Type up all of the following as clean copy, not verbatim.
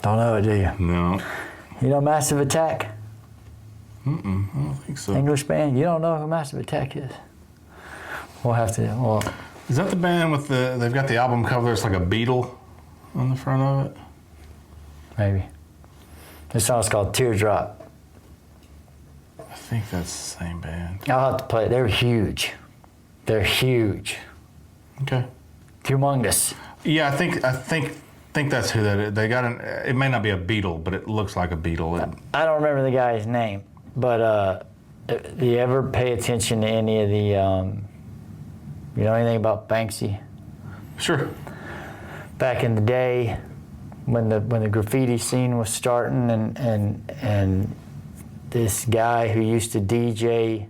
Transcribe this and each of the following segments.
Don't know it, do you? No. You know Massive Attack? I don't think so. English band? You don't know who Massive Attack is? We'll have to, well... Is that the band with they've got the album cover, it's like a beetle on the front of it? Maybe. This song's called Teardrop. I think that's the same band. I'll have to play it. They're huge. They're huge. Okay. Humongous. Yeah, I think that's who that is. They got it may not be a beetle, but it looks like a beetle. I don't remember the guy's name, but do you ever pay attention to any of the, you know anything about Banksy? Sure. Back in the day, when the graffiti scene was starting, and this guy who used to DJ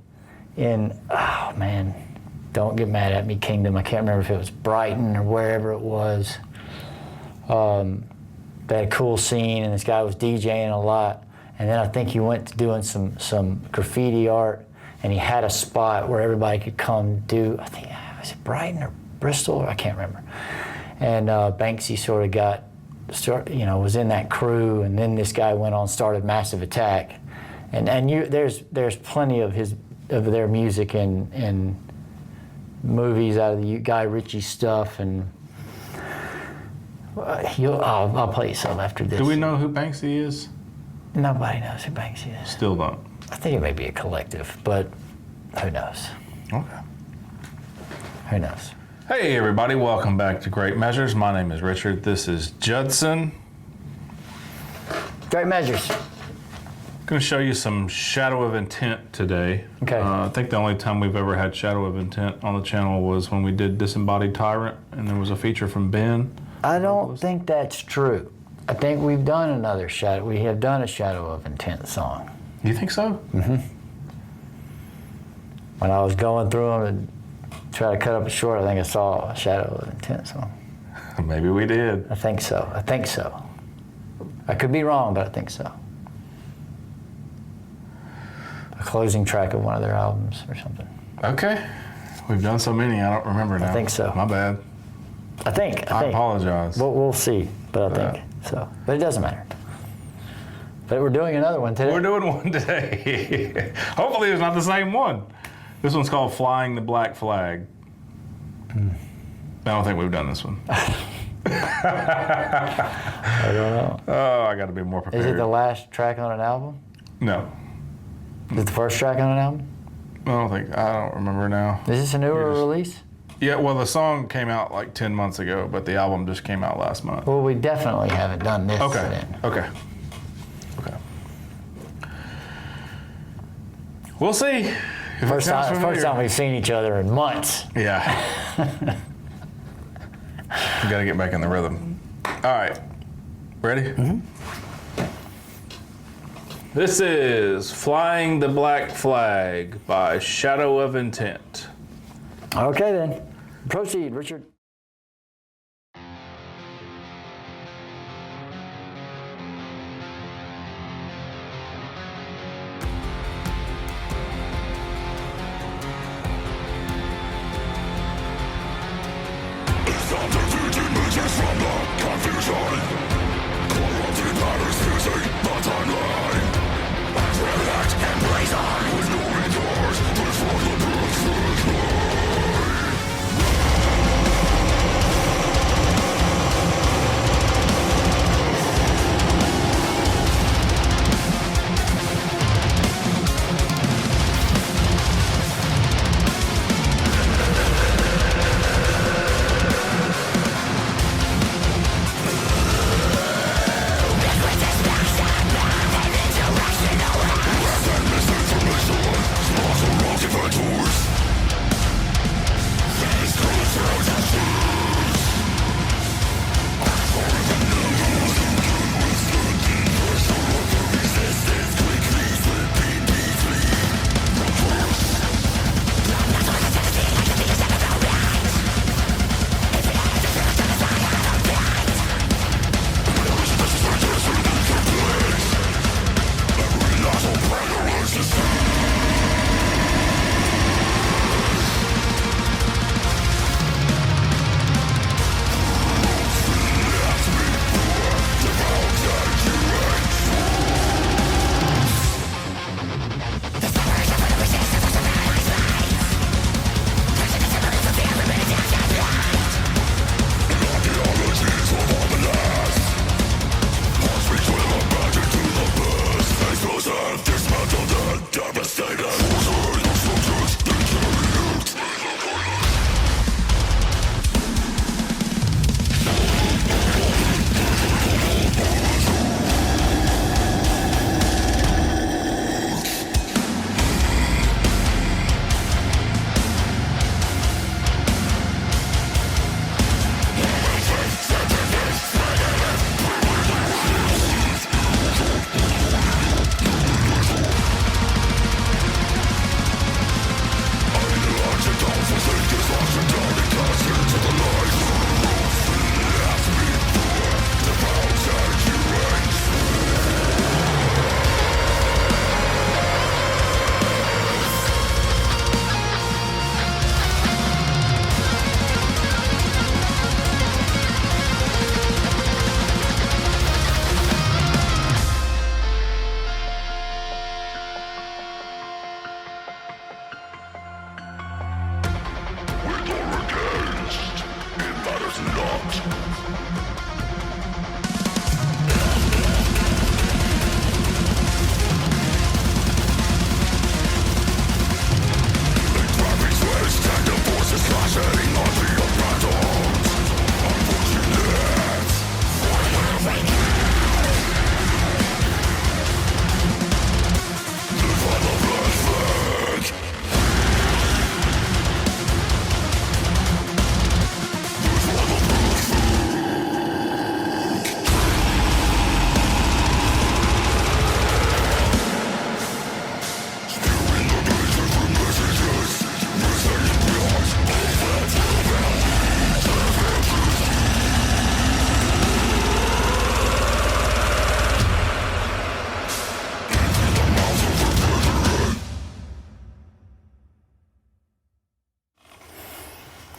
in, oh man, don't get mad at me, Kingdom. I can't remember if it was Brighton or wherever it was. They had a cool scene, and this guy was DJing a lot. And then I think he went to doing some graffiti art, and he had a spot where everybody could come do, I think, was it Brighton or Bristol? I can't remember. And Banksy sort of was in that crew, and then this guy went on, started Massive Attack. And there's plenty of their music in movies out of the Guy Ritchie stuff, and I'll play you some after this. Do we know who Banksy is? Nobody knows who Banksy is. Still don't. I think it may be a collective, but who knows? Okay. Who knows? Hey everybody, welcome back to Great Measures. My name is Richard. This is Judson. Great Measures. I'm going to show you some Shadow of Intent today. Okay. I think the only time we've ever had Shadow of Intent on the channel was when we did Disembodied Tyrant, and there was a feature from Ben. I don't think that's true. I think we've done another Shadow. We have done a Shadow of Intent song. You think so? Mm-hmm. When I was going through them and try to cut up it short, I think I saw a Shadow of Intent song. Maybe we did. I think so. I could be wrong, but I think so. A closing track of one of their albums or something. Okay. We've done so many, I don't remember now. I think so. My bad. I think. I apologize. We'll see, but I think so. But it doesn't matter. But we're doing another one today. We're doing one today. Hopefully it's not the same one. This one's called Flying the Black Flag. I don't think we've done this one. I don't know. Oh, I got to be more prepared. Is it the last track on an album? No. Is it the first track on an album? I don't remember now. Is this a newer release? Yeah, well, the song came out like 10 months ago, but the album just came out last month. Well, we definitely haven't done this then. Okay. We'll see. First time we've seen each other in months. Yeah. We got to get back in the rhythm. All right. Ready? Mm-hmm. This is Flying the Black Flag by Shadow of Intent. Okay then. Proceed, Richard.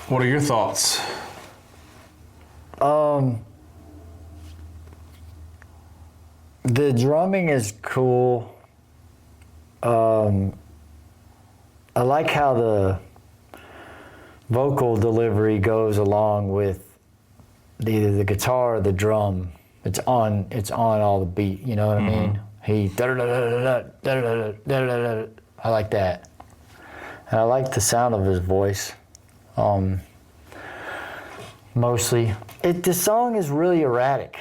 What are your thoughts? The drumming is cool. I like how the vocal delivery goes along with either the guitar or the drum. It's on all the beat. You know what I mean? He I like that, and I like the sound of his voice. Mostly, the song is really erratic.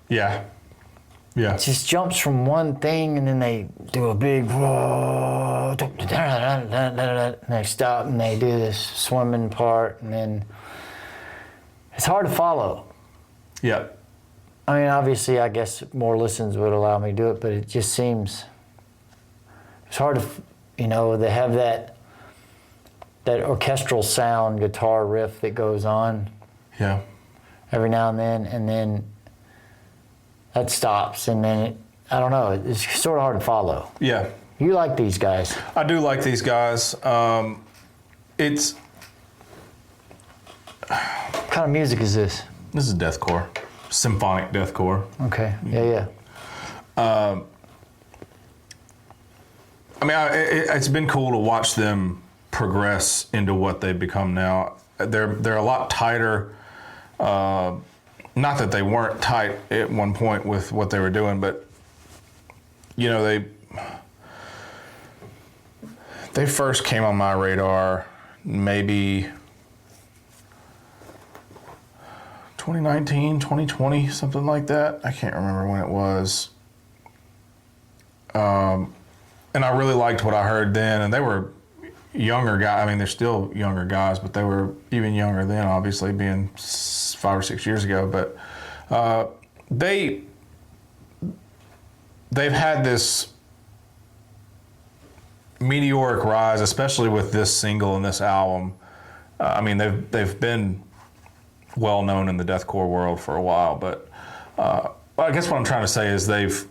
Yeah. Yeah. It just jumps from one thing and then they do a big whoa, and they stop and they do this swimming part, and then it's hard to follow. Yeah. I mean, obviously, I guess more listens would allow me to do it, but it just seems it's hard to, they have that orchestral sound guitar riff that goes on. Yeah. Every now and then that stops, and then I don't know, it's sort of hard to follow. Yeah. You like these guys? I do like these guys. This What kind of music is this? is deathcore, symphonic deathcore. Okay, yeah. I mean, it's been cool to watch them progress into what they've become now. They're a lot tighter. Not that they weren't tight at one point with what they were doing, but they first came on my radar maybe 2019, 2020, something like that. I can't remember when it was. And I really liked what I heard then, and they were younger guys. I mean, they're still younger guys, but they were even younger then, obviously, being 5 or 6 years ago. But they've had this meteoric rise, especially with this single and this album. I mean, they've been well known in the deathcore world for a while, but I guess what I'm trying to say is they've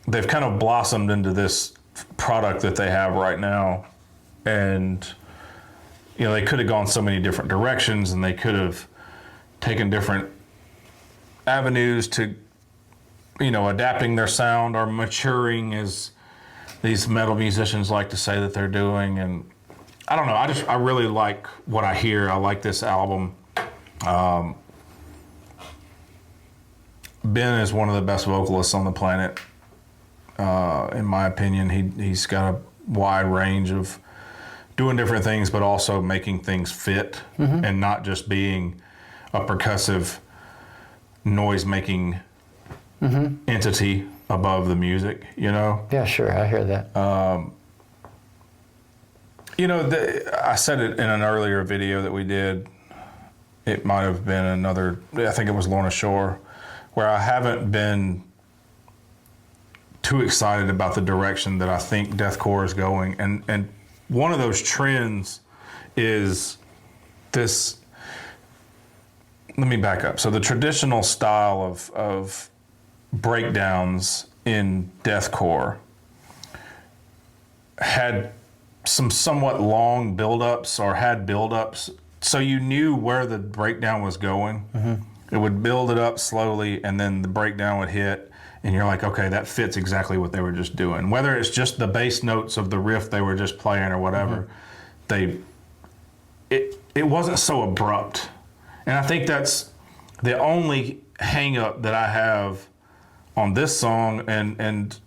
kind of blossomed into this product that they have right now. And they could have gone so many different directions, and they could have taken different avenues to adapting their sound or maturing, as these metal musicians like to say that they're doing. And I don't know, I really like what I hear. I like this album. Ben is one of the best vocalists on the planet, in my opinion. He's got a wide range of doing different things, but also making things fit, and not just being a percussive noise-making entity above the music, Yeah, sure, I hear that. I said it in an earlier video that we did. It might have been I think it was Lorna Shore, where I haven't been too excited about the direction that I think deathcore is going. And one of those trends is this. Let me back up. So the traditional style of breakdowns in deathcore had some somewhat long buildups, or had buildups, so you knew where the breakdown was going. It would build it up slowly, and then the breakdown would hit, and you're like, okay, that fits exactly what they were just doing. Whether it's just the bass notes of the riff they were just playing or whatever, it wasn't so abrupt. And I think that's the only hang up that I have on this song, and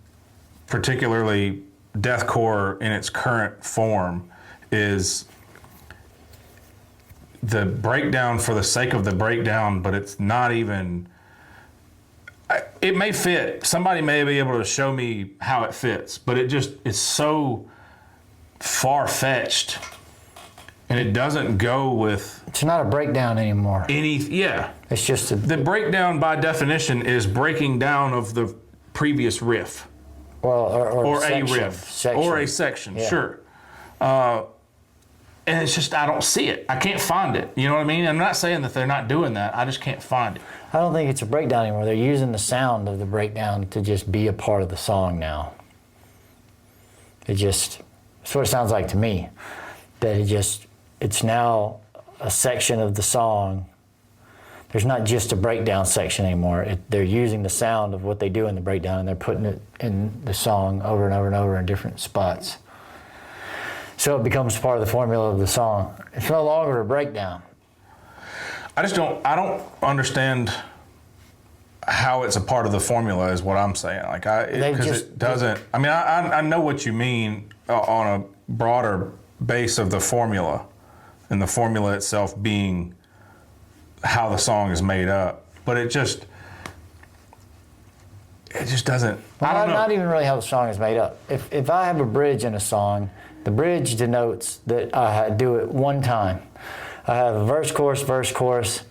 particularly deathcore in its current form, is the breakdown for the sake of the breakdown, but it's not even. It may fit. Somebody may be able to show me how it fits, but it's so far-fetched, and it doesn't go with. It's not a breakdown anymore. It's just the breakdown by definition is breaking down of the previous riff. Well, or section, a riff, or a section, yeah. Sure. And it's just, I don't see it. I can't find it. You know what I mean? I'm not saying that they're not doing that. I just can't find it. I don't think it's a breakdown anymore. They're using the sound of the breakdown to just be a part of the song now. That's what it sounds like to me. That it's now a section of the song. There's not just a breakdown section anymore. They're using the sound of what they do in the breakdown, and they're putting it in the song over and over and over in different spots. So it becomes part of the formula of the song. It's no longer a breakdown. I don't understand how it's a part of the formula is what I'm saying. Like, because it doesn't, I mean, I know what you mean on a broader base of the formula, and the formula itself being how the song is made up, but it just doesn't. Well, I don't know. Not even really how the song is made up. If I have a bridge in a song, the bridge denotes that I do it one time. I have a verse, chorus.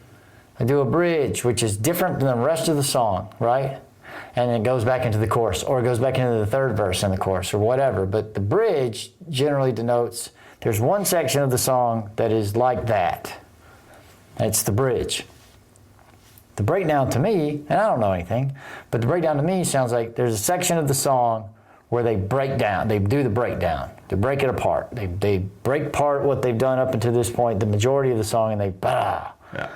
I do a bridge, which is different than the rest of the song, right? And it goes back into the chorus, or it goes back into the third verse in the chorus, or whatever. But the bridge generally denotes there's one section of the song that is like that. It's the bridge. The breakdown to me, and I don't know anything, but the breakdown to me sounds like there's a section of the song where they break down, they do the breakdown, they break it apart. They break apart what they've done up until this point, the majority of the song, and they bow. Yeah.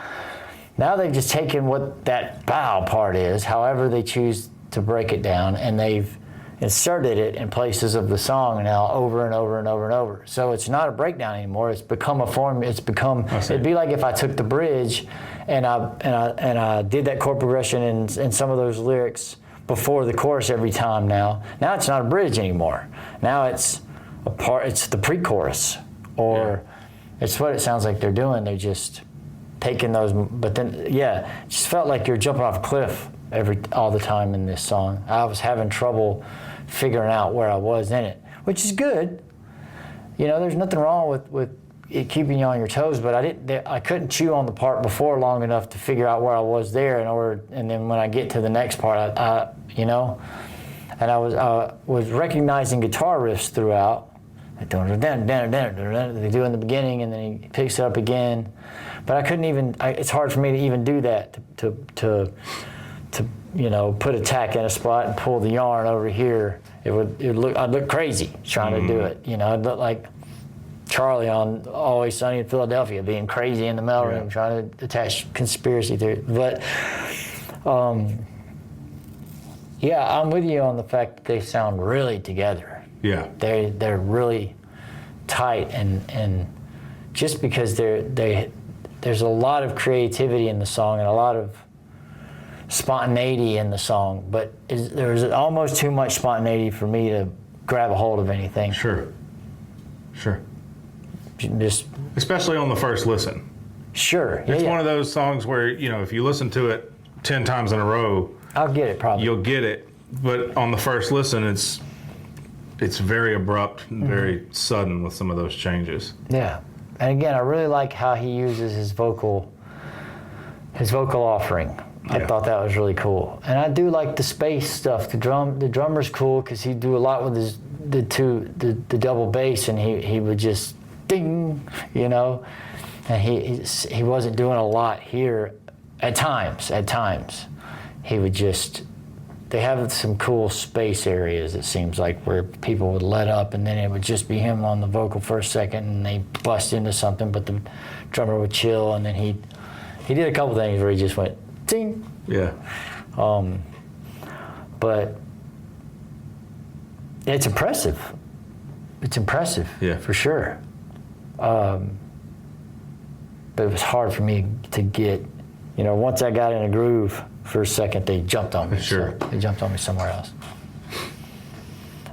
Now they've just taken what that bow part is, however they choose to break it down, and they've inserted it in places of the song now over and over and over and over. So it's not a breakdown anymore. It's become a form. It's become. It'd be like if I took the bridge, and I did that chord progression in some of those lyrics before the chorus every time. Now it's not a bridge anymore. Now it's a part. It's the pre-chorus, or it's what it sounds like they're doing. They're just taking those. But then, it just felt like you're jumping off a cliff all the time in this song. I was having trouble figuring out where I was in it, which is good. You know, there's nothing wrong with it keeping you on your toes, but I couldn't chew on the part before long enough to figure out where I was there and then when I get to the next part, and I was recognizing guitar riffs throughout. They do in the beginning, and then he picks it up again. But I couldn't even. It's hard for me to even do that to put a tack in a spot and pull the yarn over here. I'd look crazy trying to do it. I'd look like Charlie on Always Sunny in Philadelphia, being crazy in the mailroom trying to attach conspiracy theories. But I'm with you on the fact that they sound really together. Yeah, they're really tight, and just because there's a lot of creativity in the song and a lot of spontaneity in the song, but there's almost too much spontaneity for me to grab a hold of anything. Sure. Just especially on the first listen. Sure. It's one of those songs where, if you listen to it 10 times in a row, I'll get it probably. You'll get it, but on the first listen, it's very abrupt and very sudden with some of those changes. Yeah. And again, I really like how he uses his vocal offering. I thought that was really cool. And I do like the space stuff. The drummer's cool because he'd do a lot with the double bass, and he would just ding, and he wasn't doing a lot here at times. He would just, they have some cool space areas, it seems like, where people would let up, and then it would just be him on the vocal for a second, and they bust into something, but the drummer would chill, and then he did a couple things where he just went ding. Yeah. But it's impressive. Yeah, for sure. But it was hard for me to get, once I got in a groove for a second, they jumped on me. Sure. So they jumped on me somewhere else.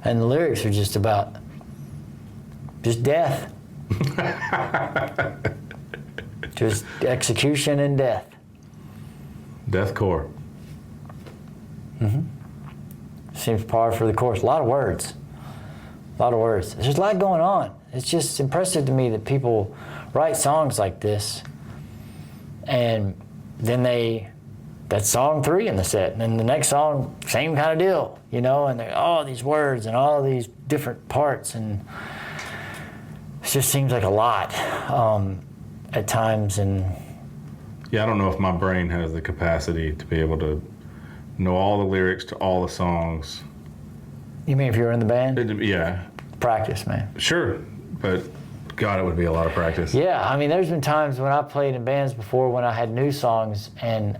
And the lyrics are just about death. Just execution and death. Deathcore. Seems par for the course. A lot of words. There's a lot going on. It's just impressive to me that people write songs like this, and then that's song 3 in the set, and then the next song, same kind of deal, and there all these words and all these different parts, and it just seems like a lot at times. And yeah, I don't know if my brain has the capacity to be able to know all the lyrics to all the songs. You mean if you're in the band? Yeah. Practice, man. Sure, but God, it would be a lot of practice. Yeah, I mean, there's been times when I played in bands before when I had new songs, and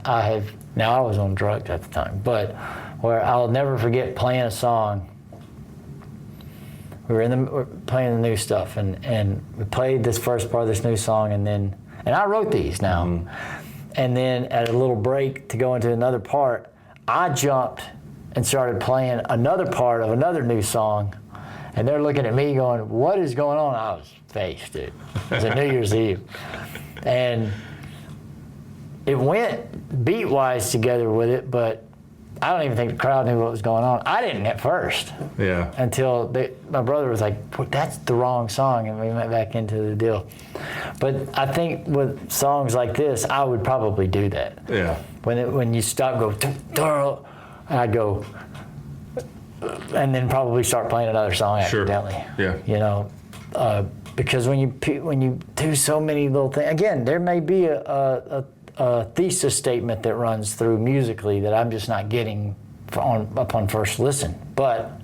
now I was on drugs at the time, but where I'll never forget playing a song. We're playing the new stuff, and we played this first part of this new song, and I wrote these now. Mm-hmm. And then at a little break to go into another part, I jumped and started playing another part of another new song, and they're looking at me going, what is going on? I was faced, dude. It was a New Year's Eve. And it went beat-wise together with it, but I don't even think the crowd knew what was going on. I didn't at first. Yeah. Until my brother was like, that's the wrong song, and we went back into the deal. But I think with songs like this, I would probably do that. Yeah. When you stop, go, I'd go, and then probably start playing another song accidentally. Yeah. You know, because when you do so many little things, again, there may be a thesis statement that runs through musically that I'm just not getting upon first listen. But,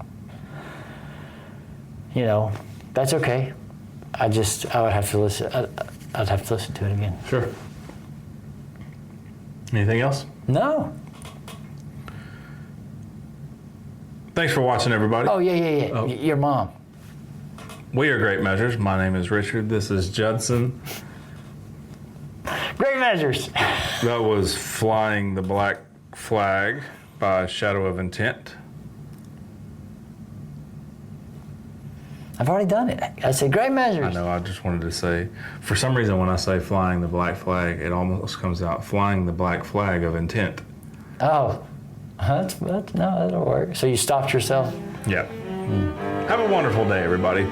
you know, that's okay. I would have to listen. I'd have to listen to it again. Sure. Anything else? No. Thanks for watching, everybody. Oh, yeah. Oh. Your mom. We are Great Measures. My name is Richard. This is Judson. Great Measures. That was Flying the Black Flag by Shadow of Intent. I've already done it. I said Great Measures. I know, I just wanted to say, for some reason when I say Flying the Black Flag, it almost comes out Flying the Black Flag of Intent. Oh, no, that'll work. So you stopped yourself? Yeah. Have a wonderful day, everybody.